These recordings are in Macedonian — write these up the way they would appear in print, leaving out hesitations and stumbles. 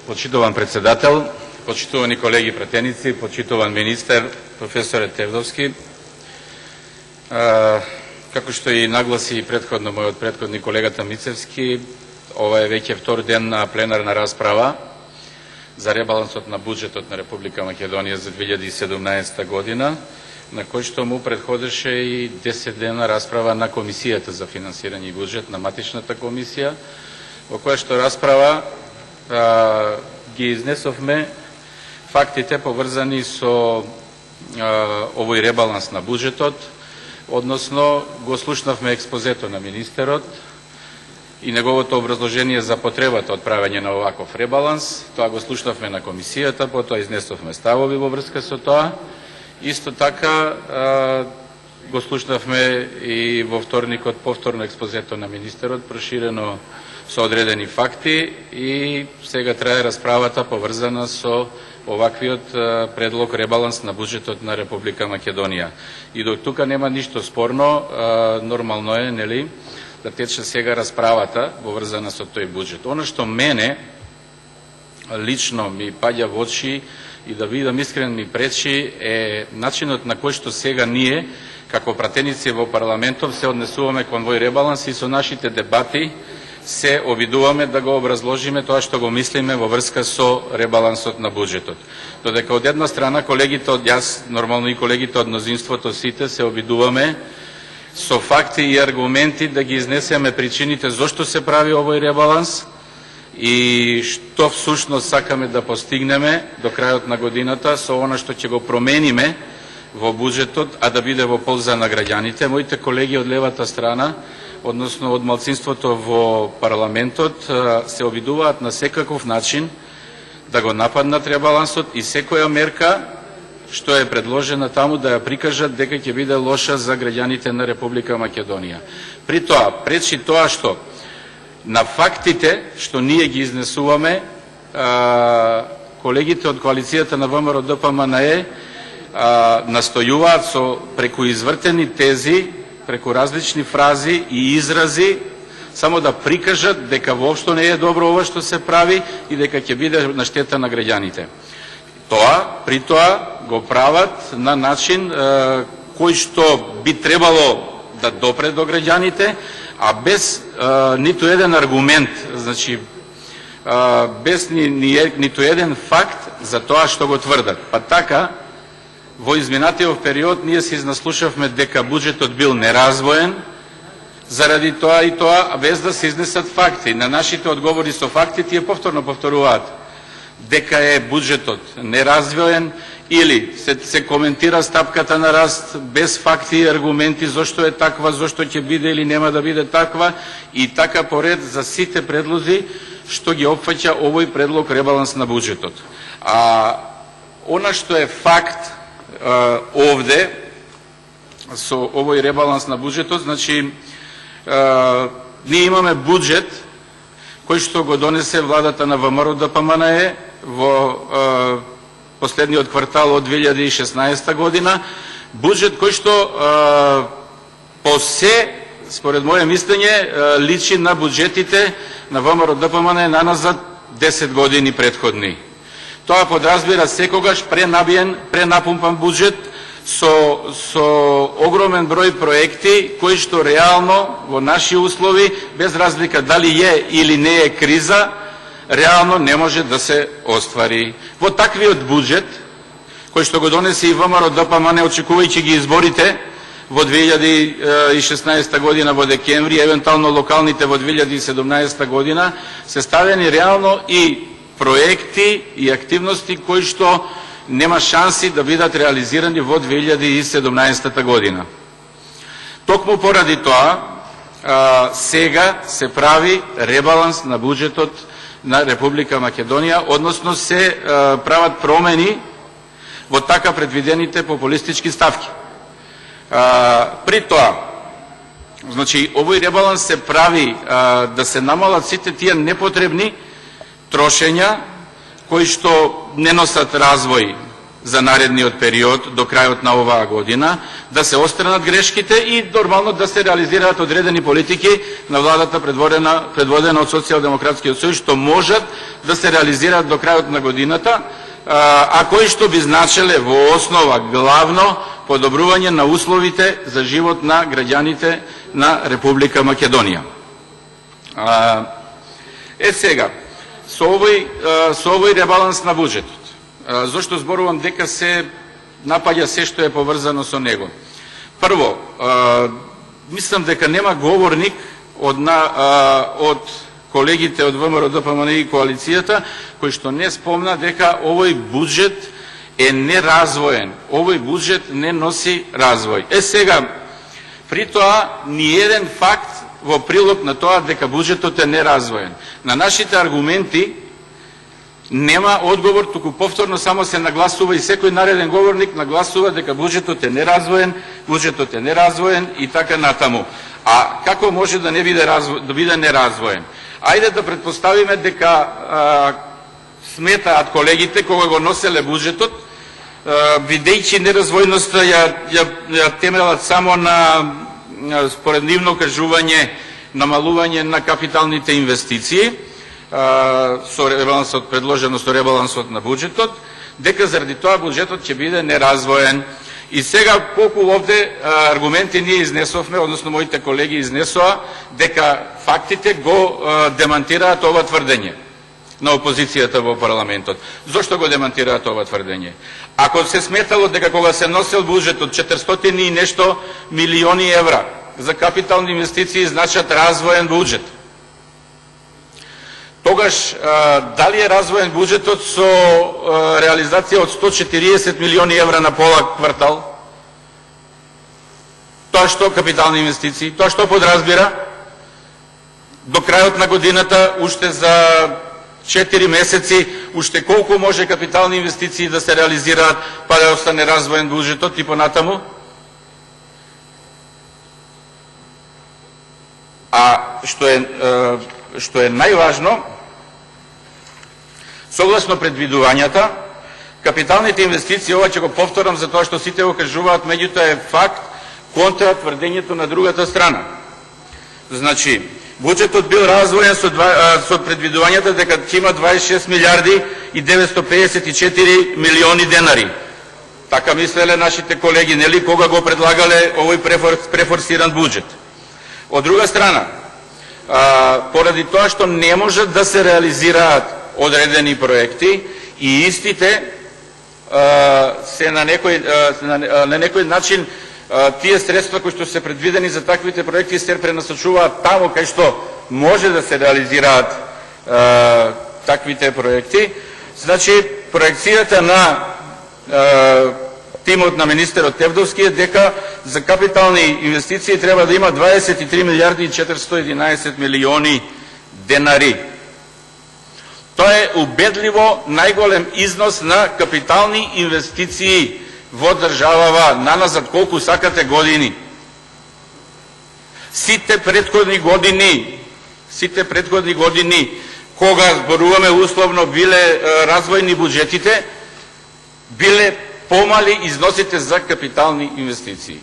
Почитуван председател, почитувани колеги пратеници, почитуван министер, професоре Тевдовски. Како што и нагласи предходно мојот предходник колегата Мицевски, ова е веќе втор ден на пленарна расправа за ребалансот на буџетот на Република Македонија за 2017 година, на кој што му предходеше и 10 дена расправа на Комисијата за финансирање и буџет, на матичната комисија, во која што расправа ги изнесовме фактите поврзани со овој ребаланс на буџетот, односно го слушнавме експозето на министерот и неговото образложение за потребата од правење на оваков ребаланс. Тоа го слушнавме на комисијата, потоа изнесовме ставови во врска со тоа. Исто така го слушнавме и во вторникот повторно експозето на министерот, проширено со одредени факти, и сега трае расправата поврзана со оваквиот предлог ребаланс на буџетот на Република Македонија. И до тука нема ништо спорно, нормално е, нели, да тече сега расправата поврзана со тој буџет. Оно што мене лично ми паѓа во очи и да бидам искрен ми пречи е начинот на кој што сега ние како пратеници во парламентов се однесуваме кон овој ребаланс и со нашите дебати се обидуваме да го образложиме тоа што го мислиме во врска со ребалансот на буџетот. Додека од една страна колегите од јас, нормално и колегите од мнозинството сите, се обидуваме со факти и аргументи да ги изнесеме причините зошто се прави овој ребаланс и што всушност сакаме да постигнеме до крајот на годината со она што ќе го промениме во буџетот, а да биде во полза на граѓаните. Моите колеги од левата страна, односно од малцинството во парламентот, се обидуваат на секаков начин да го нападнат ребалансот и секоја мерка што е предложена таму да ја прикажат дека ќе биде лоша за граѓаните на Република Македонија. При тоа, пречи тоа што на фактите што ние ги изнесуваме, колегите од коалицијата на ВМРО ДПМНЕ настојуваат со преку извртени тези, преку различни фрази и изрази, само да прикажат дека воопшто не е добро ова што се прави и дека ќе биде на штета на граѓаните. При тоа го прават на начин кој што би требало да допре до граѓаните, а без ниту еден аргумент, значи без ниту еден факт за тоа што го тврдат. Па така, во изминатиот период ние се изнаслушавме дека буџетот бил неразвоен, заради тоа и тоа, без да се изнесат факти. На нашите одговори со факти тие повторно повторуваат дека е буџетот неразвоен, или се коментира стапката на раст без факти и аргументи зошто е таква, зошто ќе биде или нема да биде таква, и така поред за сите предлози што ги опфаќа овој предлог ребаланс на буџетот. Она што е факт овде со овој ребаланс на буџетот, значи ние имаме буџет кој што го донесе владата на ВМРО ДПМНЕ во последниот квартал од 2016 година, буџет кој што по се, според моје мислење, личи на буџетите на ВМРО ДПМНЕ наназад 10 години предходни. Тоа подразбира секогаш пренабиен, пренапумпан буџет со огромен број проекти кои што реално во наши услови, без разлика дали е или не е криза, реално не може да се оствари. Во таквиот буџет, кој што го донесе и ВМРО ДПМНЕ, очекувајќи ги изборите во 2016 година во декември, евентуално локалните во 2017 година, се ставени реално и проекти и активности кои што нема шанси да бидат реализирани во 2017 година. Токму поради тоа, сега се прави ребаланс на буџетот на Република Македонија, односно се прават промени во така предвидените популистички ставки. При тоа, значи, овој ребаланс се прави да се намалат сите тие непотребни трошења кои што не носат развој за наредниот период до крајот на оваа година, да се отстранат грешките и нормално да се реализираат одредени политики на владата предводена од Социјалдемократскиот сојуз, што можат да се реализираат до крајот на годината, а кои што би значеле во основа главно подобрување на условите за живот на граѓаните на Република Македонија. Сега, со овој ребаланс на буџетот, зошто зборувам дека се напаѓа се што е поврзано со него? Прво, мислам дека нема говорник од колегите од ВМРО ДПМН и коалицијата кој што не спомна дека овој буџет е неразвоен, овој буџет не носи развој. Сега, при тоа ни еден факт во прилог на тоа дека буџетот е неразвоен. На нашите аргументи нема одговор, туку повторно само се нагласува и секој нареден говорник нагласува дека буџетот е неразвоен и така натаму. А како може да не биде неразвоен? Ајде да претпоставиме дека сметаат колегите кога го носеле буџетот, бидејќи неразвојноста ја темелат само на, според нивно кажување, намалување на капиталните инвестиции, со ребалансот, предложено со ребалансот на буџетот, дека заради тоа буџетот ќе биде неразвоен. И сега колку овде аргументи ние изнесовме, односно моите колеги изнесоа, дека фактите го демантираат ова тврдење на опозицијата во парламентот. Зошто го демантираат ова тврдење? Ако се сметало дека кога се носел буџетот 400 и нешто милиони евра за капитални инвестиции значат развоен буџет, тогаш дали е развоен буџетот со реализација од 140 милиони евра на пола квартал? Тоа што капитални инвестиции? Тоа што подразбира? До крајот на годината, уште за 4 месеци, уште колку може капитални инвестиции да се реализираат, па да остане развоен буџетот и понатаму? А што е најважно, согласно предвидувањата, капиталните инвестиции, ова ќе го повторам за тоа што сите го кажуваат, меѓутоа е факт контра тврдењето на другата страна. Значи, буџетот бил развоен со предвидувањата дека ќе има 26 милиарди и 954 милиони денари. Така мислеле нашите колеги, нели, кога го предлагале овој префорсиран буџет. Од друга страна, поради тоа што не можат да се реализираат одредени проекти и истите се на некој начин тие средства кои што се предвидени за таквите проекти се пренасочуваат таму кај што може да се реализираат таквите проекти. Значи, проекцијата на тимот на министерот Тевдовски е дека за капитални инвестиции треба да има 23 милиарди и 411 милиони денари. Тоа е убедливо најголем износ на капитални инвестиции во државава наназад колку сакате години. Сите предходни години, кога зборуваме условно биле развојни буџетите, биле помали износите за капитални инвестиции.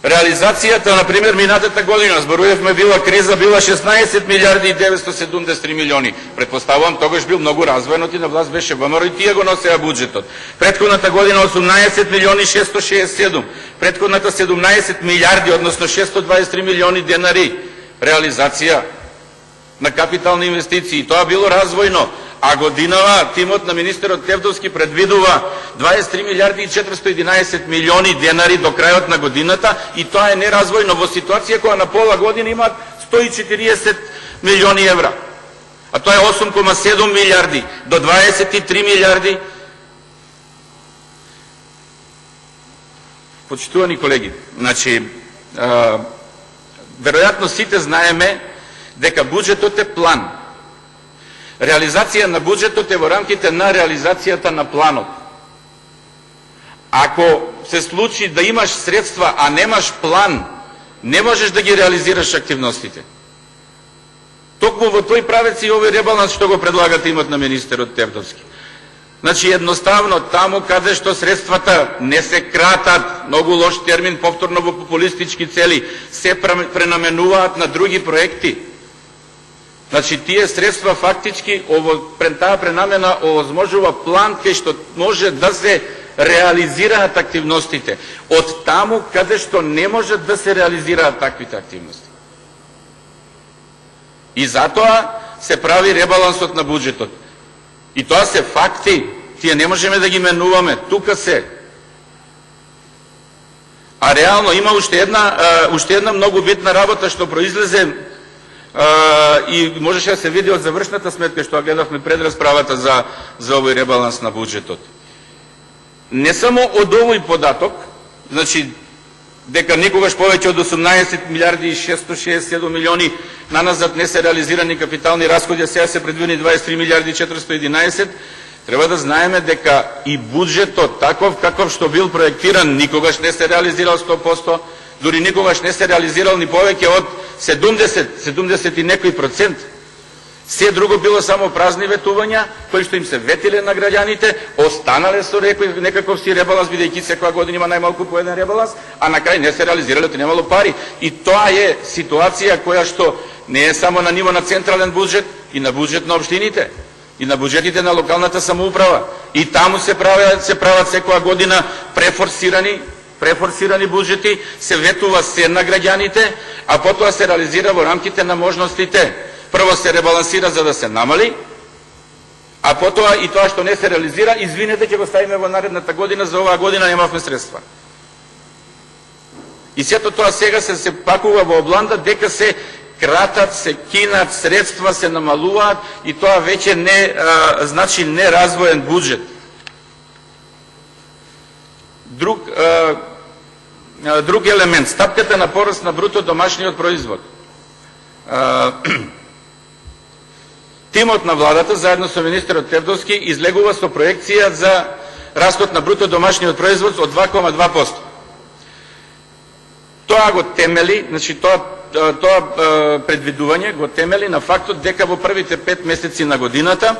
Реализацијата, например, минатата година, зборувавме, била криза, била 16 милиарди и 973 милиони. Предпоставувам, тогаш бил многу развоен, и на власт беше ВМРО и тие го носеа буџетот. Предходната година 18 милиони 667, предходната 17 милиарди, односно 623 милиони денари. Реализација на капитални инвестиции. Тоа било развојно. А годинава тимот на министерот Тевдовски предвидува 23 милиарди и 411 милиони денари до крајот на годината и тоа е неразвојно во ситуација која на пола година имаат 140 милиони евра. А тоа е 8,7 милиарди до 23 милиарди. Почитувани колеги, значи, веројатно сите знаеме дека буџетот е план. Реализација на буџетот е во рамките на реализацијата на планот. Ако се случи да имаш средства, а немаш план, не можеш да ги реализираш активностите. Токму во тој правец и овој ребаланс што го предлагате имат на министерот Тевдовски. Значи едноставно таму каде што средствата не се кратат, многу лош термин, повторно во популистички цели, се пренаменуваат на други проекти. Значи тие средства фактички таа пренамена овозможува план кај што може да се реализираат активностите од таму каде што не може да се реализираат таквите активности. И затоа се прави ребалансот на буџетот. И тоа се факти, тие не можеме да ги менуваме, тука се. А реално има уште една многу битна работа што произлезе и можеше да се види од завршната сметка што гледавме пред расправата за овој ребаланс на буџетот. Не само од овој податок, значи дека никогаш повеќе од 18 милиарди и 667 милиони наназад не се реализирани капитални расходи, а сега се предвидени 23 милиарди 411, треба да знаеме дека и буџетот таков каков што бил проектиран никогаш не се реализирал 100%, дури никогаш не се реализирал ни повеќе од 70 и некој процент. Се друго било само празни ветувања, кои што им се ветиле на граѓаните, останале со некаков си ребаланс, бидејќи секоја година има најмалку по еден ребаланс, а на крај не се реализирале, те немало пари. И тоа е ситуација која што не е само на ниво на централен буџет, и на буџет на општините, и на буџетите на локалната самоуправа. И таму се прават секоја година префорсирани буџети, се ветува се на граѓаните, а потоа се реализира во рамките на можностите. Прво се ребалансира за да се намали, а потоа и тоа што не се реализира, извинете, ќе го ставиме во наредната година, за оваа година немавме средства. И сето тоа сега се пакува во обланда дека се кратат, се кинат средства, се намалуваат и тоа веќе не значи неразвоен буџет. Друг елемент, стапката на пораст на бруто домашниот производ. Тимот на владата, заедно со министерот Тевдовски, излегува со проекција за растот на бруто домашниот производ од 2,2%. Тоа го темели, значи тоа предвидување го темели на фактот дека во првите 5 месеци на годината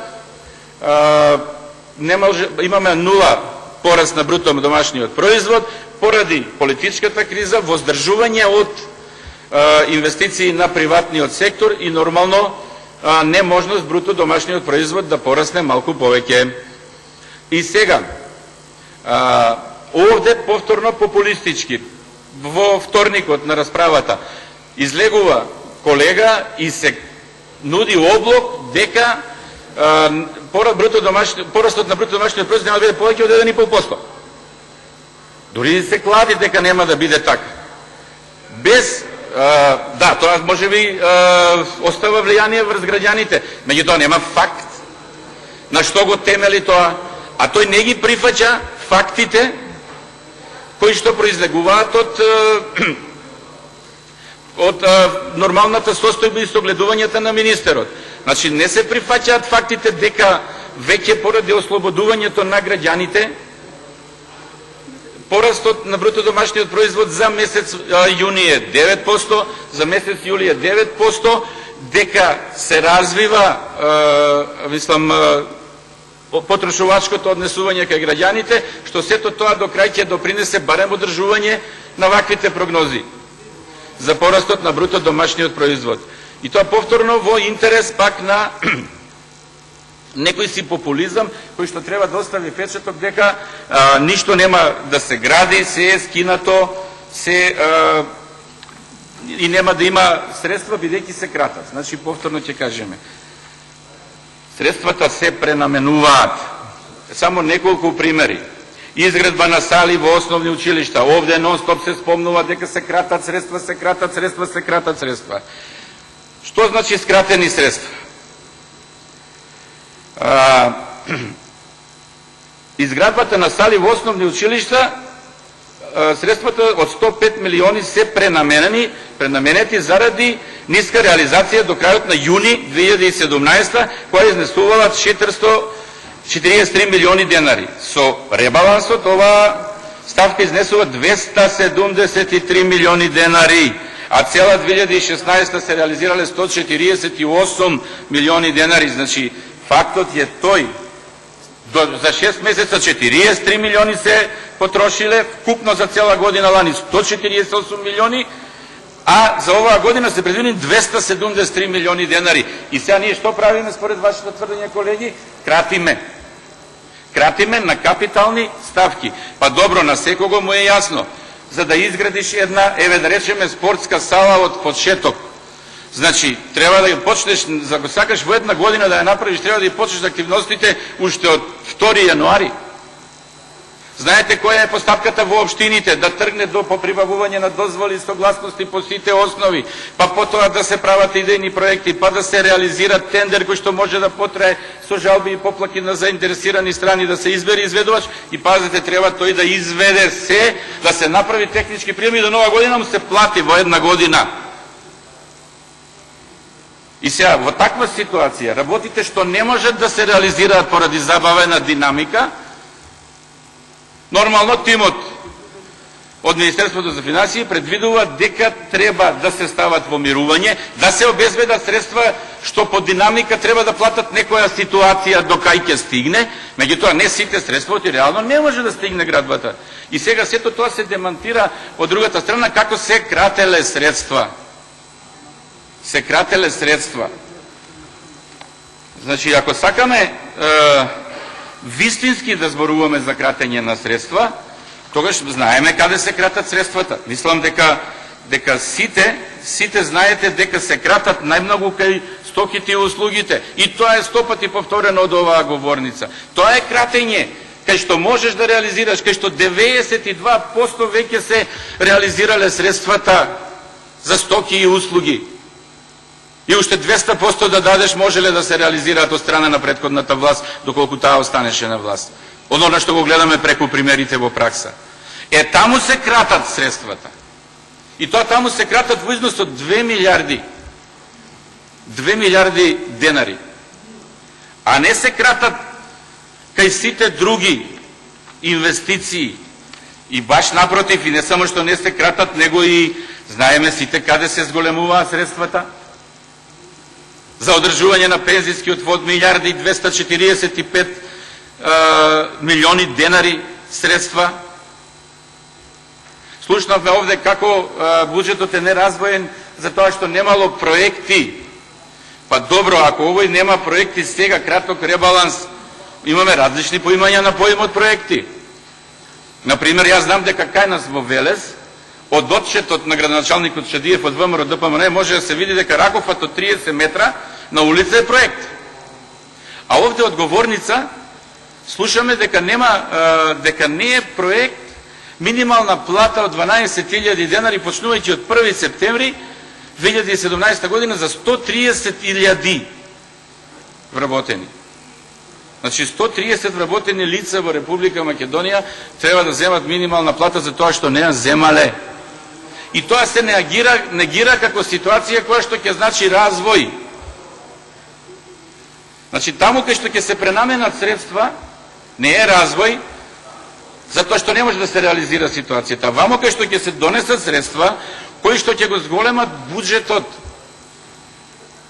имаме 0 пораст на бруто домашниот производ поради политичката криза, воздржување од инвестиции на приватниот сектор и нормално неможност бруто домашниот производ да порасне малку повеќе. И сега, овде повторно популистички, во вторникот на расправата, излегува колега и се нуди облог дека порастот на бруто домашниот производ нема да биде повеќе од 1,5%. Дори се клади дека нема да биде така. Без да, тоа може би остава влијание врз граѓаните, меѓутоа нема факт на што го темели тоа, а тој не ги прифаќа фактите кои што произлегуваат од нормалната состојба и согледувањата на министерот. Значи не се прифаќаат фактите дека веќе поради ослободувањето на граѓаните порастот на бруто домашниот производ за месец јуни е 9%, за месец јули е 9%, дека се развива потрошувачкото однесување кај граѓаните, што сето тоа до крај ќе допринесе барем одржување на ваквите прогнози за порастот на бруто домашниот производ. И тоа повторно во интерес пак на некој си популизам, кој што треба да остави печаток дека ништо нема да се гради, се е скинато, и нема да има средства, бидејќи се кратат. Значи, повторно ќе кажеме. Средствата се пренаменуваат. Само неколку примери. Изградба на сали во основни училишта. Овде нон-стоп се спомнува дека се кратат средства, се кратат средства, се кратат средства. Што значи скратени средства? Изградбата на сали во основни училишта, средствата од 105 милиони се пренаменети заради ниска реализација до крајот на јуни 2017, која изнесувала 443 милиони денари. Со ребалансот ова ставка изнесува 273 милиони денари, а цела 2016 се реализирале 148 милиони денари. Значи, фактот е тој. За 6 месеца 43 милиони се потрошиле, купно за цела година лани 148 милиони, а за оваа година се предвидени 273 милиони денари. И сега ние што правиме според вашето тврдење, колеги? Кратиме. Кратиме на капитални ставки. Па добро, на секого му е јасно. За да изградиш една, еве да речеме, спортска сала од почеток, значи, треба да ја почнеш, за да сакаш во една година да ја направиш, треба да ја почнеш активностите уште од 2 јануари. Знаете која е постапката во општините? Да тргне до поприбавување на дозволи и согласности по сите основи, па потоа да се прават идејни проекти, па да се реализира тендер кој што може да потрае со жалби и поплаки на заинтересирани страни, да се избере изведувач и пазете, треба тој да изведе се, да се направи технички прием и до нова година му се плати во една година. И сега, во таква ситуација, работите што не можат да се реализираат поради забавена динамика, нормално тимот од Министерството за финансии предвидува дека треба да се стават во мирување, да се обезбедат средства што по динамика треба да платат некоја ситуација до кај ќе стигне, меѓутоа не сите средства и реално не може да стигне градбата. И сега сето тоа се демантира од другата страна како се крателе средства. Се крателе средства. Значи, ако сакаме вистински да зборуваме за кратење на средства, тогаш знаеме каде се кратат средствата. Мислам дека сите знаете дека се кратат најмногу кај стоките и услугите. И тоа е 100 пати повторено од оваа говорница. Тоа е кратење кај што можеш да реализираш, кај што 92% веќе се реализирале средствата за стоки и услуги. И уште 200% да дадеш можеле да се реализираат од страна на претходната власт, доколку таа останеше на власт. Оно на што го гледаме преку примерите во пракса. Таму се кратат средствата. И тоа таму се кратат во износ од 2 милиарди. 2 милиарди денари. А не се кратат кај сите други инвестиции. И баш напротив, и не само што не се кратат, него и знаеме сите каде се зголемуваат средствата. За одржување на пензискиот фонд милиарди и 245 милиони денари средства. Слушнавме овде како буџетот е неразвоен за тоа што немало проекти. Па добро, ако овој нема проекти сега, краток ребаланс, имаме различни поимања на поимот проекти. Например, јас знам дека кај нас во Велес, од отчетот на градоначалникот Шадиев од ВМРО ДПМН може да се види дека ракофат од 30 метра на улица е проект. А овде од говорница слушаме дека не е проект минимална плата од 12.000 денари почнувајќи од 1 септември 2017 година за 130.000 вработени. Значи 130 вработени лица во Република Македонија треба да земат минимална плата за тоа што не ја земале. И тоа се негира како ситуација која што ќе значи развој. Значи таму кај што ќе се пренаменат средства не е развој, затоа што не може да се реализира ситуацијата. Вамо кај што ќе се донесат средства кои што ќе го зголемат буџетот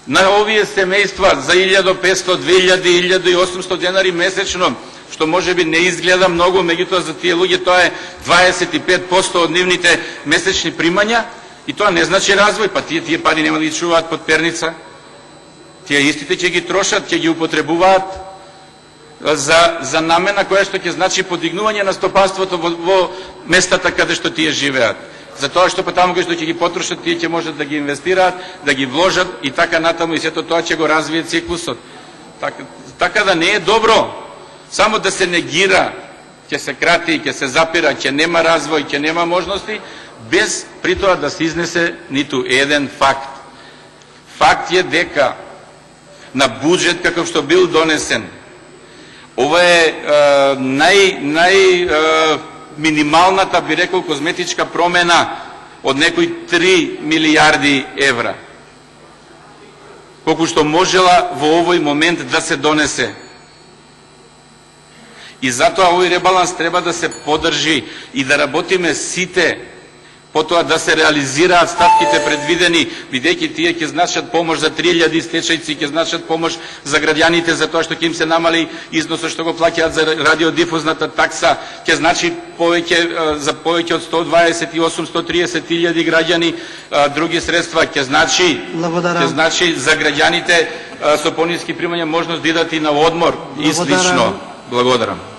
на овие семејства за 1500, 2000, 1800 денари месечно, што може би не изгледа многу, меѓутоа за тие луѓе тоа е 25% од нивните месечни примања и тоа не значи развој, па тие пари нема да ги чуваат под перница. Тие истите ќе ги трошат, ќе ги употребуваат за намена која што ќе значи подигнување на стопанството во местата каде што тие живеат. Затоа што таму кај што ќе ги потрошат, тие ќе можат да ги инвестираат, да ги вложат и така натаму и сето тоа ќе го развие циклусот. Така да не е добро само да се негира, ќе се крати, ќе се запира, ќе нема развој, ќе нема можности, без при тоа да се изнесе ниту еден факт. Факт е дека на буџет каков што бил донесен, ова е минималната, би рекол, козметичка промена од некои 3 милиарди евра. Колку што можела во овој момент да се донесе. И затоа овој ребаланс треба да се подржи и да работиме сите потоа да се реализираат ставките предвидени, бидејќи тие ќе значат помош за 3000 стечајци, ќе значат помош за граѓаните за тоа што ќе им се намали износот што го плаќаат за радиодифузната такса, ќе значи за повеќе од 128-130 000 граѓани други средства, ќе значи за граѓаните со пониски примања можност да идат и на одмор и слично. Благодарам.